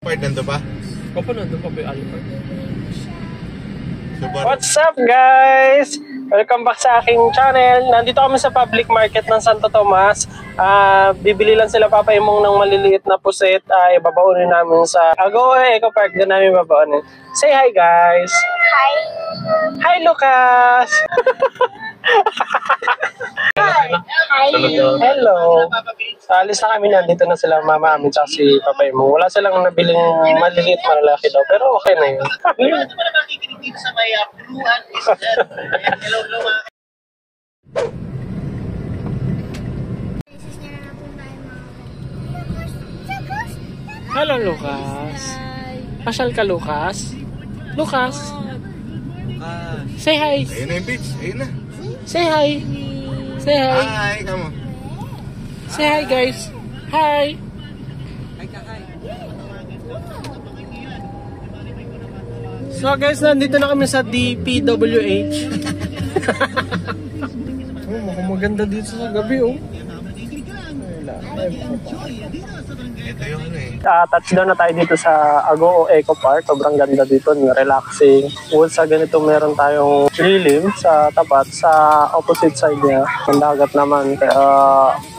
Nandun pa? Opo, nandun pa po yung Alipart. What's up guys? Welcome back sa aking channel. Nandito kami sa public market ng Santo Tomas. Bibili lang sila Papa Imong ng maliliit na puset. Ibabaunin namin sa Agoa Eco Park. Doon namin babaunin. Say hi guys! Hi! Hi Lucas! Hi! Hello! Alis na kami, nandito na sila mama amin at si Papa Imong. Wala silang nabiling maliliit malalaki daw, pero okay na yun. Hello Lucas! Pasyal ka Lucas? Lucas! Say hi! Ayun na yung beach, ayun na. Say hi! Say hi! Hi, come on. Say hi guys! Hi! So guys, nandito na kami sa DPWH. Mukhang maganda dito sa gabi oh. Ito yung ano eh. Touchdown na tayo dito sa Agoa Eco Park. Sobrang ganda dito, relaxing. Bukod sa ganito, meron tayong lilim sa tapat. Sa opposite side niya, ang dagat naman.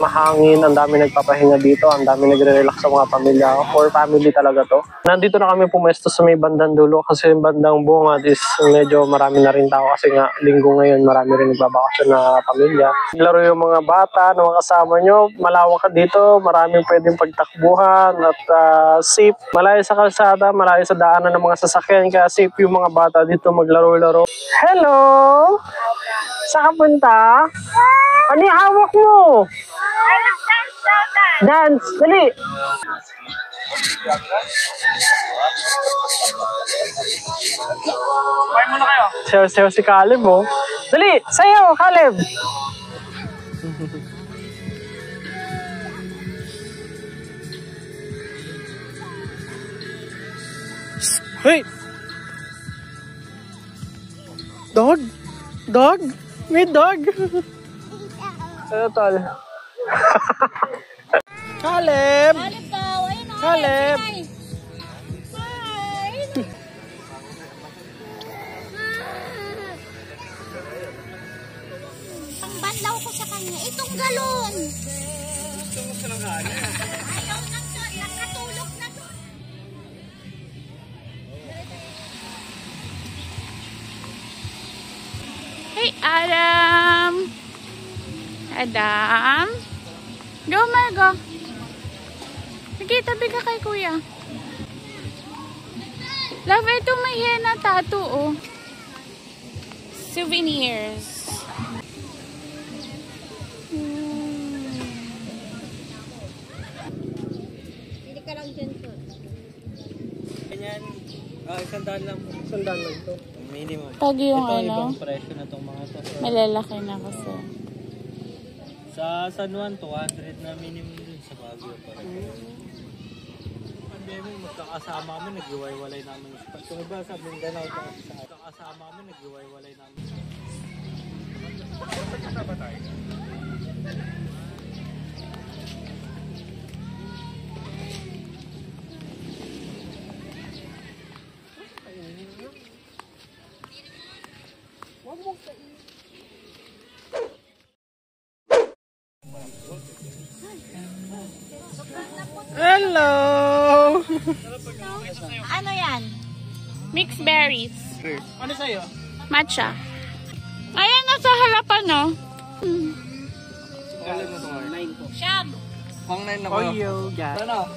Mahangin, ang dami nagpapahinga dito. Ang dami nagre-relax sa mga pamilya. For family talaga to. Nandito na kami pumesto sa may bandang dulo kasi yung bandang bungad is medyo marami na rin tao kasi nga linggo ngayon marami rin nagbabakasyon na pamilya. Laro yung mga bata na mga kasama nyo. Malawak ka dito, maraming pwedeng pagtakbuhan at safe. Malayo sa kalsada, malayo sa daanan ng mga sasakyan kaya safe yung mga bata dito maglaro-laro. Hello! Saan ka punta? Ano yung hawak mo? Dance! Dali! Kumain muna kayo. Sayaw-sayaw si Caleb oh. Dali! Sayaw, Caleb! Hey! Dog? Dog? May dog? Sayo tol. Caleb! Caleb daw! Ayun o! Caleb! Hi! Pangbanlaw ko sa kanya. Itong galon! Ayaw nang nakatulog na doon. Hey, Adam! Adam? Go, Margo! Sige, tabi ka kay Kuya. Love, ito may henna tattoo, oh. Souvenirs. Hindi ka lang dyan to. Ganyan, isandaan lang po. Sandaan lang to. Minimum. Pag yung Ito, ano, ibang presyo na itong mga to. malalaki na kasi. Sa San Juan, 200 na minimum dun sa Baguio pa rin. Pandemic, magkakasama kami, nag-iwalay namin. Kung iba sa Mindanao, magkakasama kami, nag-iwalay namin. Hello! Ano yan? Mixed berries. Ano sa'yo? Matcha. Ayan, nasa harapan, no? Siyam! Pang 9 na Oreo, guys. Ano?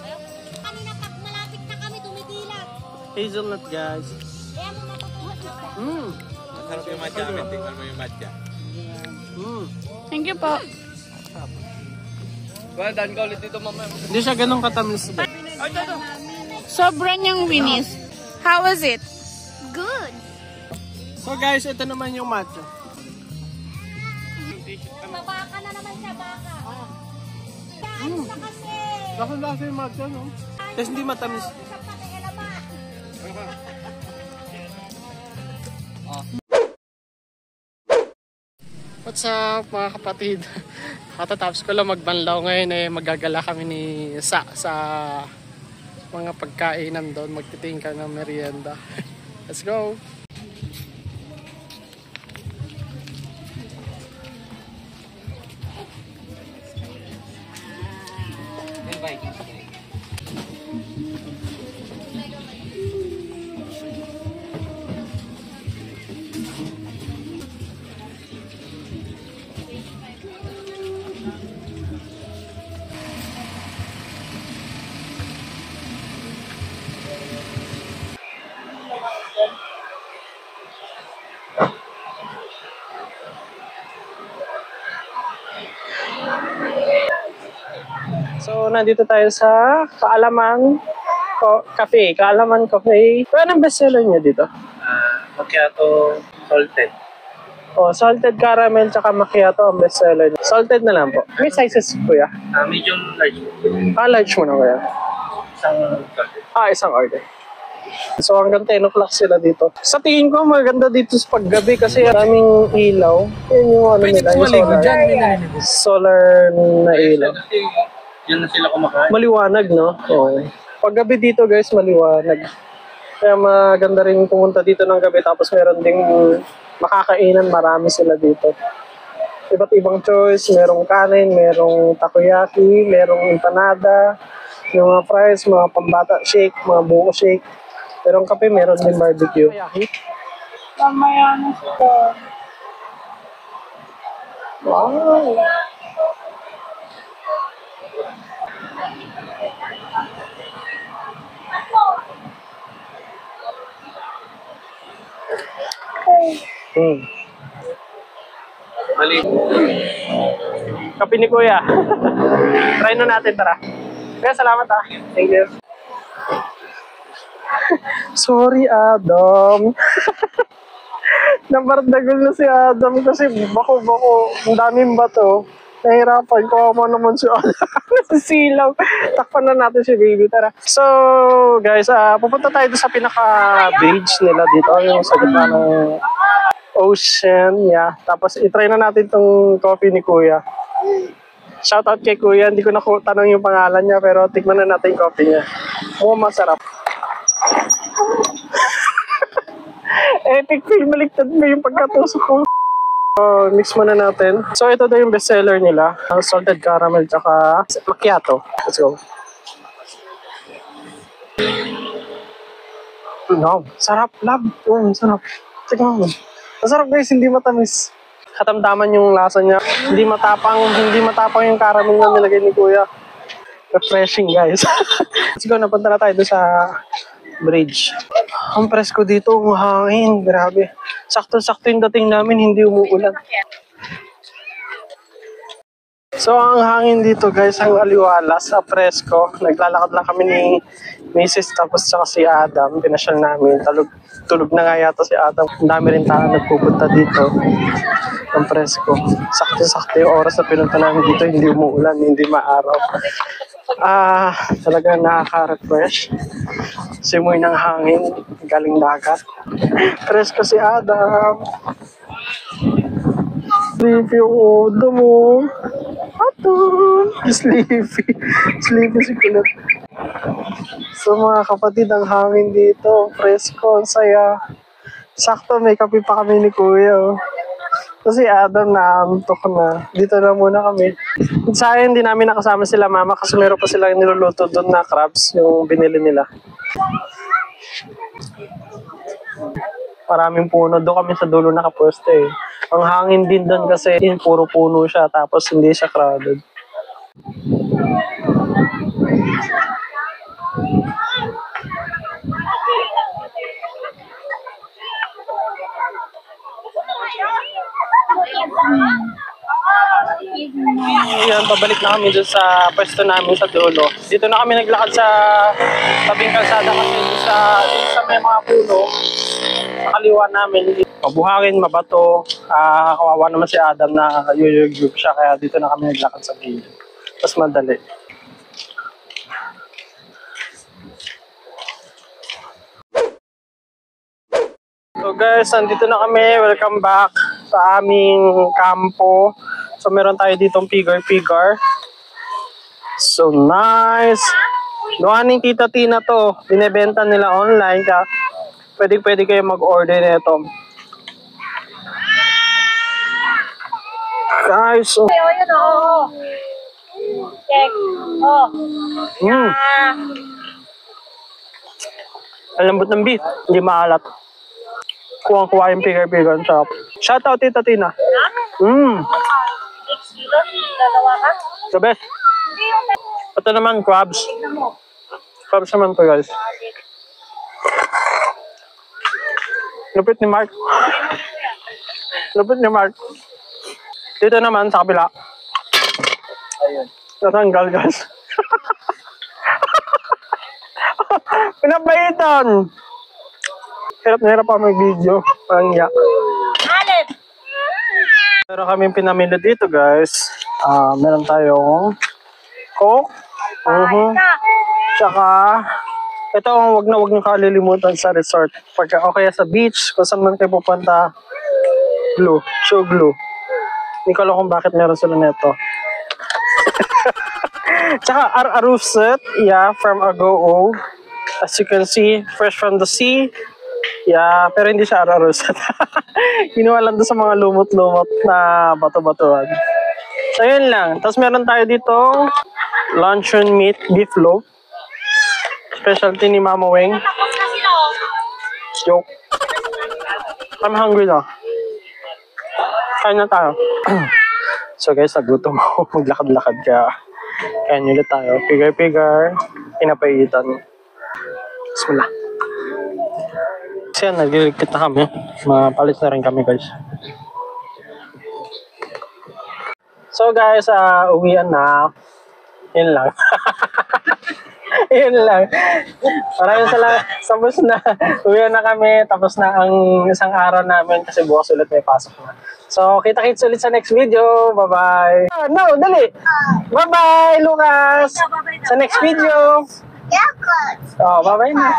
Kanina pag malapit na kami tumidilat. Hazelnut, guys. Kaya mo matutuhat na pa. Masarap yung matcha, amin. Tingnan mo yung matcha. Thank you po. Well, done ka ulit dito mamaya. Hindi siya ganun katamis. Sobra niyang winis. How was it? Good! So guys, ito naman yung matcha. Mabaka na naman siya, baka. Ano na kasi? Lasa yung matcha, no? Tapos hindi matamis. Sa pati elama. What's up mga kapatid? Katatapos ko lang magbanlaw ngayon magagala kami ni sa mga pagkainan doon. Magtitingin ka ng merienda. Let's go! So, nandito tayo sa Kaalaman Cafe. Kaalaman Cafe. So, anong bestseller niyo dito? Macchiato salted. Oh, salted caramel tsaka macchiato ang bestseller niyo. Salted na lang po. May sizes, kuya? Medium large. Large mo na, kuya. Isang salted. Isang order. So, hanggang 10 o'clock sila dito. Sa tingin ko, maganda dito sa paggabi kasi maraming ilaw. Yun yung ano nila, yung solar na ilaw. Kasi yun na sila kumakain. Maliwanag, no? Oo. Paggabi dito, guys, maliwanag. Kaya maganda rin pumunta dito ng gabi. Tapos meron ding makakainan. Marami sila dito. Iba't ibang choice. Merong kanin, merong takoyaki, merong empanada, yung mga fries, mga pambata shake, mga buko shake. Merong kape, meron din barbecue. Mamaya na siya. Wow! Mali. Kape ni Kuya. Try na natin, tara. Kaya salamat Thank you. Sorry, Adam. Nabardagol na si Adam kasi bako-bako. Ang daming bato. Nahirapan ko naman si Adam. Nasisilaw. Takpan na natin si baby. Tara. So, guys, pupunta tayo sa pinaka-bridge nila dito. Yung sa gitna ng ocean. Yeah. Tapos, itry na natin tong coffee ni Kuya. Shoutout kay Kuya. Hindi ko na tanong yung pangalan niya, pero tikman na natin yung coffee niya. Masarap. Epic fail. Baliktad mo yung pagkatusok ko. Mix muna natin. So, ito daw yung bestseller nila. Salted caramel tsaka macchiato. Let's go. No, sarap. Love. Sarap. Tignan mo. Masarap guys, hindi matamis. Katamtaman yung lasa niya. Hindi matapang yung caramel na nilagay ni Kuya. Refreshing guys. Let's go, napunta na tayo doon sa bridge. Ang presko dito, ang hangin. Grabe. Sakto-sakto yung dating namin, hindi umuulan. So, ang hangin dito guys, ang aliwalas sa presko. Naglalakad lang kami ni Mrs. tapos saka si Adam. Pinasyal namin. Tulog na nga yata si Adam. Ang dami rin tao nagpupunta dito. Ang presko. Sakto-sakto yung oras na pinunta namin dito. Hindi umuulan, hindi maaraw. Talaga nakaka-refresh. Simoy ng hangin, galing dagat. Presko si Adam. Sleepy yung udo mo. Ato. Sleepy. Sleepy si Kulot. So mga kapatid, ang hangin dito. Presko, ang saya. Sakto, may kape pa kami ni Kuya. Kasi Adam naantok na. Dito na muna kami. Sayang hindi namin nakasama sila mama kasi meron pa silang niluluto doon na crabs, yung binili nila. Maraming puno. Doon kami sa dulo nakapwesto eh. Ang hangin din doon kasi puro puno siya tapos hindi siya crowded. Yan, pabalik na kami dun sa pwesto namin sa dulo. Dito na kami naglakad sa tabing kalsada kasi sa may mga puno. Sa kaliwa namin, mabuhangin, mabato. Kawawa naman si Adam na yuyug siya kaya dito na kami naglakad sa gilid. Mas madali. So guys, andito na kami. Welcome back sa aming kampo. So meron tayo ditong pigar. So nice. Gawa ng Tita Tina to. Binebenta nila online. Kaya pwede kayo mag-order nito. Guys, oh. Pero yun, oo. Check. Oh. Ang lambot ng beef. Hindi maalat. Kuwang-kuwa yung pigar-pigar. Ang sarap. Shoutout, Tita Tina. Next kilo, gagawa ka? The best. Ito naman, crabs. Crabs naman to, guys. Lupit ni Mark. Lupit ni Mark. Dito naman, sa kabila. Natanggal, guys. Pinapaitan. Hirap na hirap ako mag-video. Parang yak. Alip! Meron kami pinamili dito, guys. Meron tayong Coke. Tsaka, ito ang wag nyo kalilimutan sa resort. Pagka o kaya sa beach, kung saan man kayo pupunta, glue. Show glue. Hindi ko alam kung bakit meron sila neto. Tsaka, Araroof set. Yeah, from Agoo. As you can see, fresh from the sea. Yeah, pero hindi siya Araroof set. Kinuha lang doon sa mga lumot-lumot na bato-batuan. So, yun lang. Tapos meron tayo dito luncheon meat beef loaf. Specialty ni Mama Weng. Tapos na sila, oh. Joke. I'm hungry na. Kain na tayo. So guys, nagutom ako. Maglakad-lakad ka. Kain ulit tayo. Pigar-pigar. Pinapaitan. Bismillah. Kasi yan, nagliligpit na kami. Mapalit na rin kami, guys. So guys, uwian na. Yun lang. Yun lang. Maraming salamat. Tapos na. Uwian na kami. Tapos na ang isang araw namin kasi bukas ulit may pasok na. So, kita-kits ulit sa next video. Bye-bye. No, dali. Bye-bye, Lucas. Sa next video. Yeah, good. Oh, bye-bye na.